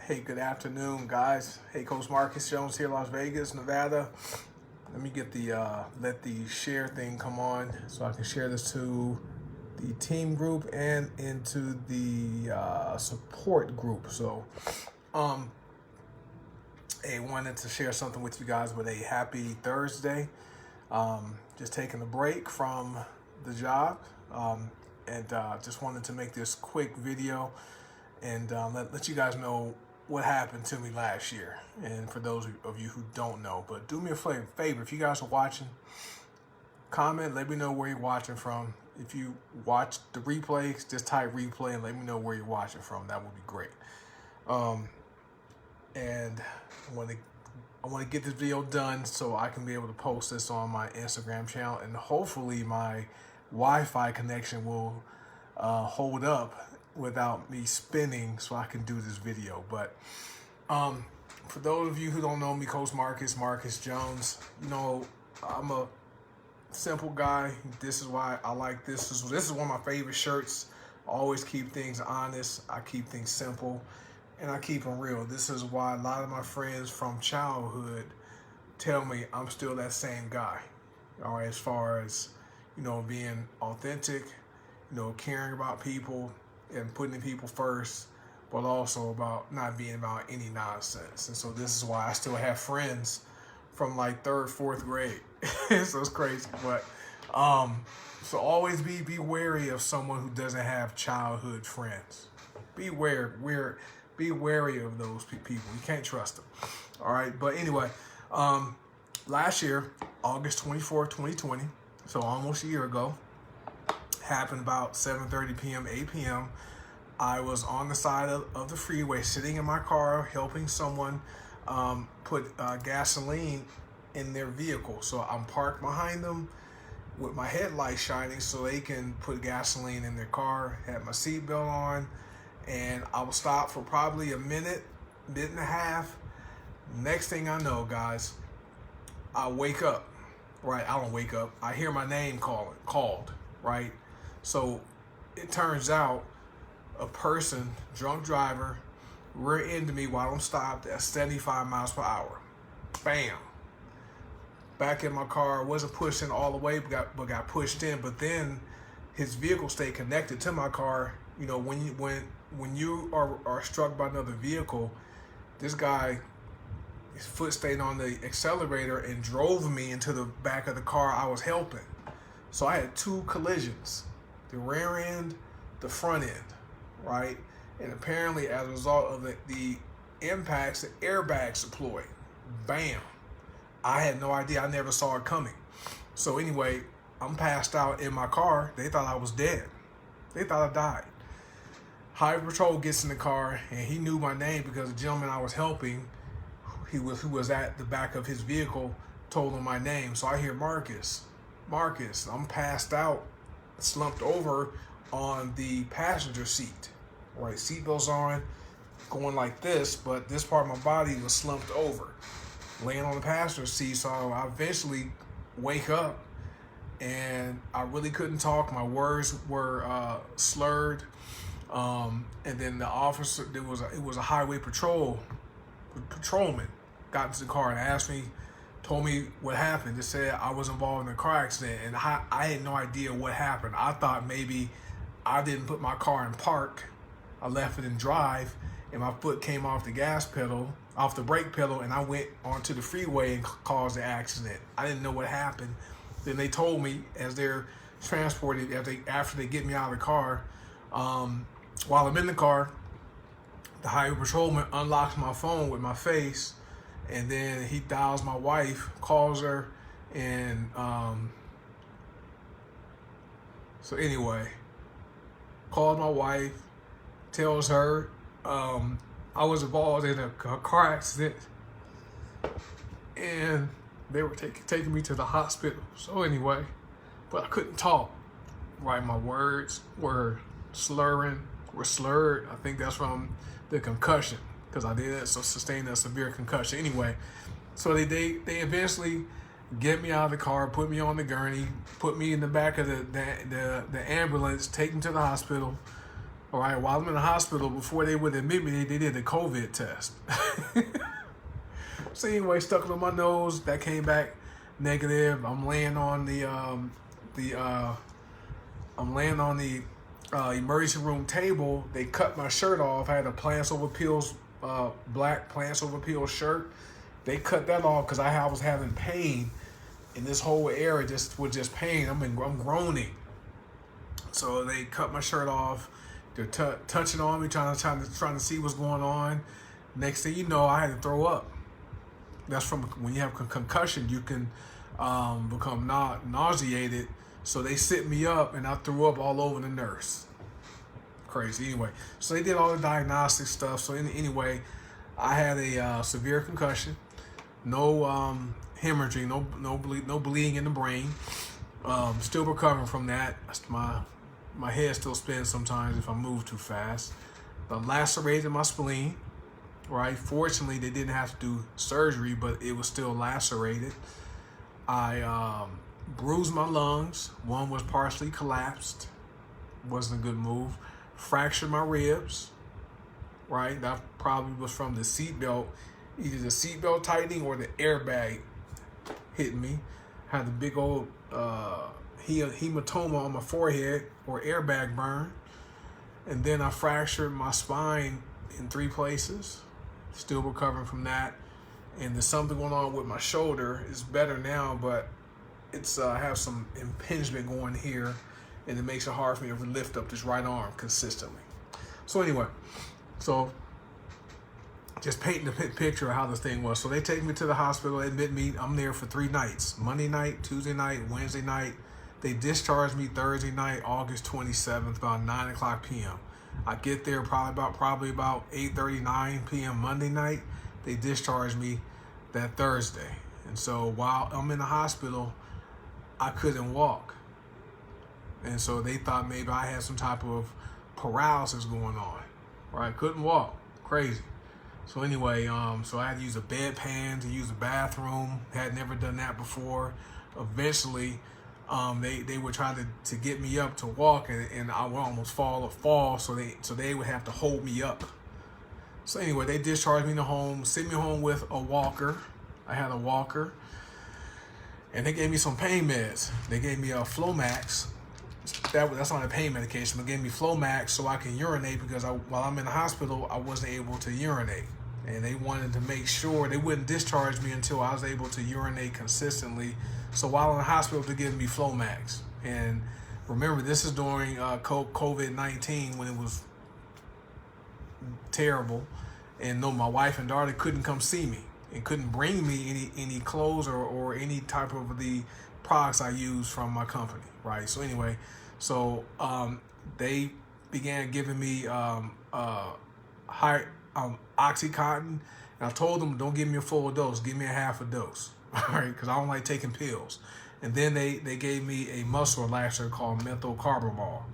Hey, good afternoon, guys. Hey, Coach Marcus Jones here, Las Vegas, Nevada. Let me get let the share thing come on so I can share this to the team group and into the support group. Um, I wanted to share something with you guys with a happy Thursday. Just taking a break from the job, and just wanted to make this quick video and let you guys know what happened to me last year. And for those of you who don't know, but do me a favor, if you guys are watching, comment, let me know where you're watching from. If you watch the replays, just type replay and let me know where you're watching from. That would be great. And I want to get this video done so I can be able to post this on my Instagram channel, and hopefully my Wi-Fi connection will hold up without me spinning so I can do this video. But for those of you who don't know me, Coach Marcus Jones, you know, I'm a simple guy. This is why I like this. This is one of my favorite shirts. I always keep things honest. I keep things simple, and I keep them real. This is why a lot of my friends from childhood tell me I'm still that same guy. All right, as far as, you know, being authentic, you know, caring about people and putting people first, but also about not being about any nonsense. And so this is why I still have friends from like 3rd, 4th grade. So it's crazy. But so always be wary of someone who doesn't have childhood friends. Be wary of those people. You can't trust them. All right. But anyway, last year, August 24th, 2020, so almost a year ago, happened about 7:30 p.m., 8 p.m. I was on the side of the freeway, sitting in my car, helping someone put gasoline in their vehicle. So I'm parked behind them with my headlights shining so they can put gasoline in their car, had my seatbelt on, and I was stopped for probably a minute and a half. Next thing I know, guys, I wake up. Right, I don't wake up. I hear my name called, right? So it turns out a person, drunk driver, rear ended me while I'm stopped at 75 miles per hour. Bam. Back in my car, wasn't pushed in all the way, but got pushed in. But then his vehicle stayed connected to my car. You know, when you are struck by another vehicle, this guy, his foot stayed on the accelerator and drove me into the back of the car I was helping. So I had 2 collisions, the rear end, the front end, right? And apparently as a result of the impacts, the airbags deployed. Bam. I had no idea. I never saw it coming. So anyway, I'm passed out in my car. They thought I was dead. They thought I died. Highway Patrol gets in the car, and he knew my name because the gentleman I was helping, who was at the back of his vehicle, told him my name. So I hear Marcus. I'm passed out, slumped over on the passenger seat. Right, seatbelt's on, going like this, but this part of my body was slumped over, laying on the passenger seat. So I eventually wake up, and I really couldn't talk. My words were slurred. And then the officer, it was a highway patrolman, got into the car and asked me, told me what happened. They said I was involved in a car accident, and I had no idea what happened. I thought maybe I didn't put my car in park. I left it in drive, and my foot came off the brake pedal, and I went onto the freeway and caused the accident. I didn't know what happened. Then they told me as they're transporting, after they get me out of the car, while I'm in the car, the highway patrolman unlocks my phone with my face, and then he dials my wife, calls her, and so anyway, calls my wife, tells her I was involved in a car accident, and they were taking me to the hospital. So anyway, but I couldn't talk. Right, my words were slurred. I think that's from the concussion, because I did sustain a severe concussion. Anyway, so they eventually get me out of the car, put me on the gurney, put me in the back of the ambulance, take me to the hospital. All right, while I'm in the hospital, before they would admit me, they did a COVID test. So anyway, stuck it on my nose. That came back negative. I'm laying on the emergency room table. They cut my shirt off. I had a Plants Over Pills, black Plants Over Pills shirt. They cut that off because I was having pain in this whole area, just pain. I'm groaning. So they cut my shirt off. They're touching on me, trying to see what's going on. Next thing you know, I had to throw up. That's from when you have concussion, you can become nauseated. So they sit me up, and I threw up all over the nurse. Crazy. Anyway, so they did all the diagnostic stuff. So anyway, I had a severe concussion, no hemorrhaging, no bleeding in the brain. Still recovering from that. My head still spins sometimes if I move too fast. But lacerated my spleen. Right. Fortunately, they didn't have to do surgery, but it was still lacerated. I bruised my lungs. One was partially collapsed. Wasn't a good move. Fractured my ribs. Right. That probably was from the seatbelt, either the seatbelt tightening or the airbag hitting me. Had the big old hematoma on my forehead or airbag burn. And then I fractured my spine in 3 places. Still recovering from that. And there's something going on with my shoulder. It's better now, but it's I have some impingement going here, and it makes it hard for me to lift up this right arm consistently. So anyway, just painting the picture of how this thing was. So they take me to the hospital, admit me. I'm there for 3 nights: Monday night, Tuesday night, Wednesday night. They discharged me Thursday night, August 27th, about 9:00 p.m. I get there probably about 8:30, 9 p.m. Monday night. They discharged me that Thursday. And so while I'm in the hospital, I couldn't walk. And so they thought maybe I had some type of paralysis going on. Right? Couldn't walk. Crazy. So anyway, so I had to use a bedpan to use the bathroom. Had never done that before. Eventually, they would try to get me up to walk, and I would almost fall. So they would have to hold me up. So anyway, they discharged me to home, sent me home with a walker. I had a walker, and they gave me some pain meds. They gave me a Flomax. That's not a pain medication, but gave me Flomax so I can urinate because while I'm in the hospital, I wasn't able to urinate. And they wanted to make sure they wouldn't discharge me until I was able to urinate consistently. So while in the hospital, they're giving me Flomax. And remember, this is during COVID-19 when it was terrible. And no, my wife and daughter couldn't come see me and couldn't bring me any clothes or any type of the products I use from my company, right? So anyway, they began giving me Oxycontin. And I told them, don't give me a full dose, give me a half a dose. All right, because I don't like taking pills. And then they gave me a muscle relaxer called methylcarbamol.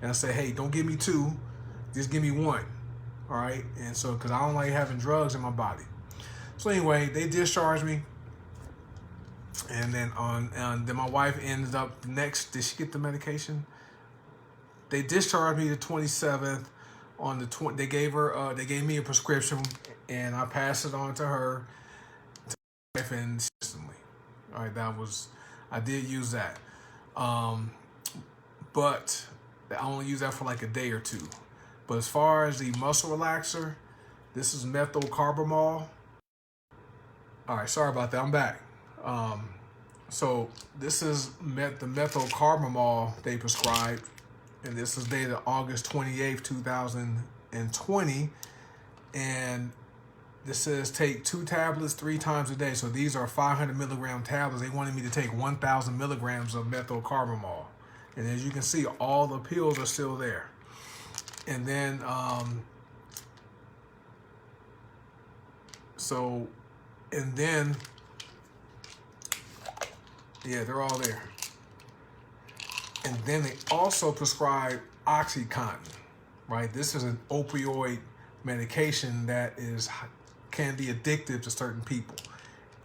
And I said, hey, don't give me 2, just give me 1. All right, and so because I don't like having drugs in my body. So anyway, they discharged me. And then then my wife ended up did she get the medication? They discharged me the 27th. On the 20, they gave me a prescription, and I passed it on to her. And consistently. All right, I did use that. But I only used that for like a day or 2. But as far as the muscle relaxer, this is methylcarbamol. All right, sorry about that. I'm back. So this is the methylcarbamol they prescribed, and this is dated August 28th, 2020, and this says take 2 tablets 3 times a day. So these are 500 milligram tablets. They wanted me to take 1,000 milligrams of methylcarbamol. And as you can see, all the pills are still there. And then, yeah, they're all there. And then they also prescribe Oxycontin, right? This is an opioid medication that can be addictive to certain people.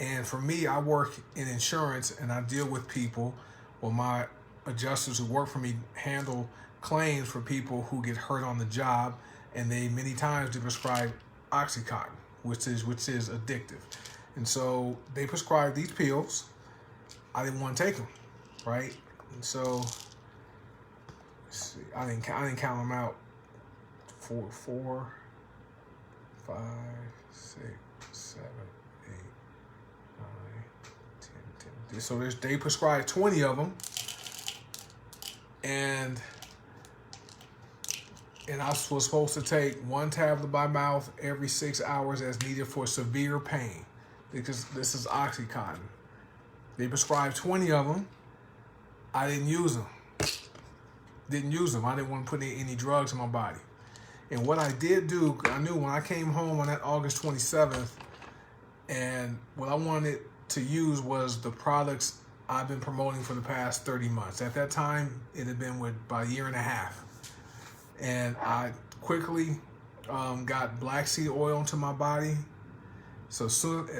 And for me, I work in insurance and I deal with people. Well, my adjusters who work for me handle claims for people who get hurt on the job, and they many times they prescribe Oxycontin, which is addictive. And so they prescribed these pills. I didn't want to take them, right? And so let's see, I didn't count them out. 4, 5, 6, 7, 8, 9, 10, 10. So they prescribed 20 of them, and I was supposed to take 1 tablet by mouth every 6 hours as needed for severe pain, because this is Oxycontin. They prescribed 20 of them. I didn't use them. I didn't want to put any drugs in my body. And what I did do, I knew when I came home on that August 27th, and what I wanted to use was the products I've been promoting for the past 30 months. At that time, it had been about a year and a half. And I quickly got black seed oil into my body. So as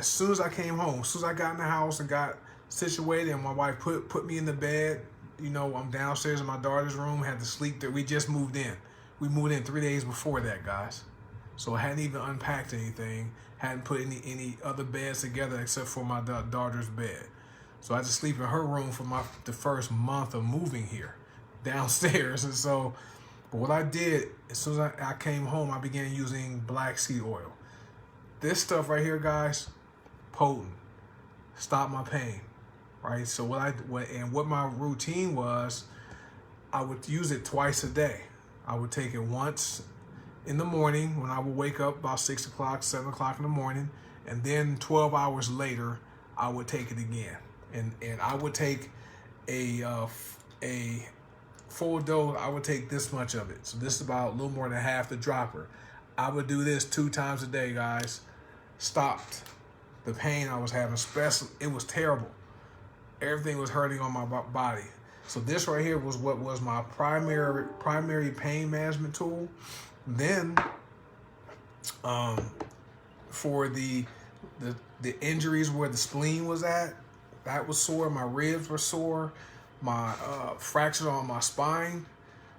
soon as I came home, as soon as I got in the house and got situated, and my wife put me in the bed, I'm downstairs in my daughter's room, had to sleep there. We just moved in. We moved in 3 days before that, guys. So I hadn't even unpacked anything, hadn't put any other beds together except for my daughter's bed. So I had to sleep in her room for the first month of moving here, downstairs. And so, but what I did, as soon as I came home, I began using black seed oil. This stuff right here, guys, potent. Stop my pain, right? So what my routine was, I would use it twice a day. I would take it once in the morning when I would wake up about 6 o'clock, 7 o'clock in the morning, and then 12 hours later, I would take it again. And I would take a full dose. I would take this much of it. So this is about a little more than half the dropper. I would do this 2 times a day, guys. Stopped the pain I was having, especially, it was terrible. Everything was hurting on my body. So this right here was what was my primary pain management tool. Then, for the injuries where the spleen was at, that was sore. My ribs were sore. My fractures on my spine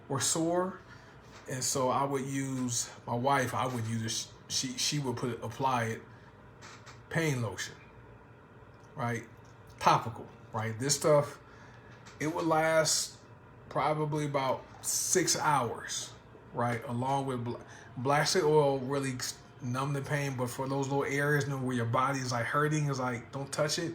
were sore. And so I would use, my wife, I would use, she would apply it, pain lotion, right? Topical, right? This stuff, it would last probably about 6 hours, right? Along with black seed oil really numb the pain, but for those little areas where your body is like hurting, is like, don't touch it.